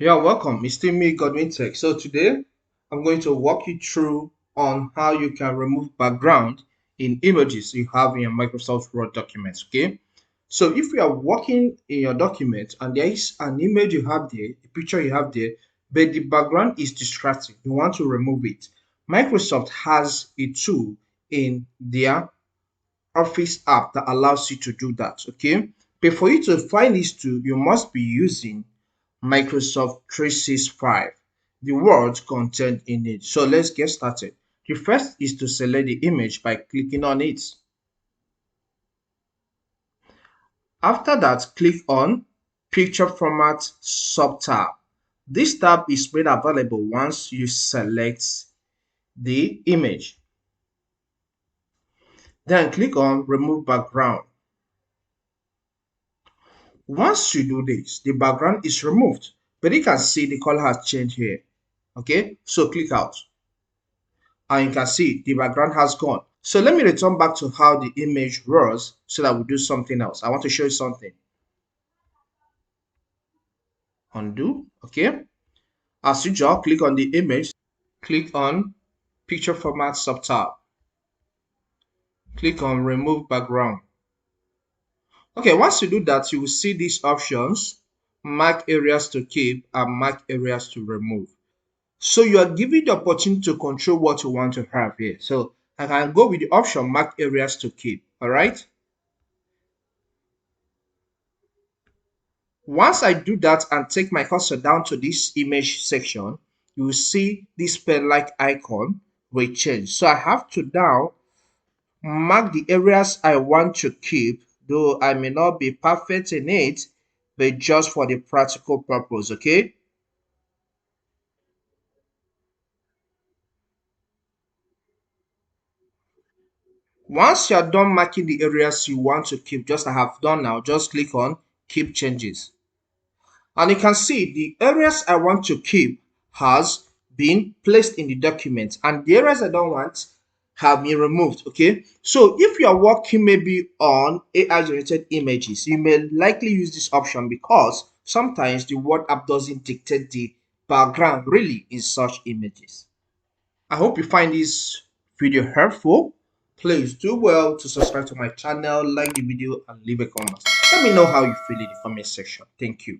Yeah, welcome. It's still me, Godwin Tech. So today I'm going to walk you through on how you can remove background in images you have in your Microsoft Word documents. Okay. So if you are working in your document and there is an image you have there, a picture you have there, but the background is distracting, you want to remove it. Microsoft has a tool in their Office app that allows you to do that. Okay. But for you to find this tool, you must be using Microsoft 365, the words contained in it. So let's get started. The first is to select the image by clicking on it. After that, click on Picture Format sub-tab. This tab is made available once you select the image. Then click on Remove Background. Once you do this, the background is removed, but you can see the color has changed here. Okay, so click out. And you can see the background has gone. So let me return back to how the image was so that we do something else. I want to show you something. Undo. Okay. As usual, click on the image. Click on Picture Format sub-tab. Click on Remove Background. Okay, once you do that, you will see these options: mark areas to keep and mark areas to remove. So you are given the opportunity to control what you want to have here. So I can go with the option mark areas to keep. All right. Once I do that and take my cursor down to this image section, you will see this pen-like icon will change. So I have to now mark the areas I want to keep, though I may not be perfect in it, but just for the practical purpose, okay? Once you're done marking the areas you want to keep, just I have done now, just click on Keep Changes. And you can see the areas I want to keep has been placed in the document, and the areas I don't want have been removed. Okay, so if you are working maybe on AI generated images, you may likely use this option because sometimes the Word app doesn't dictate the background really in such images. I hope you find this video helpful. Please do well to subscribe to my channel, like the video, and leave a comment. Let me know how you feel in the comment section. Thank you.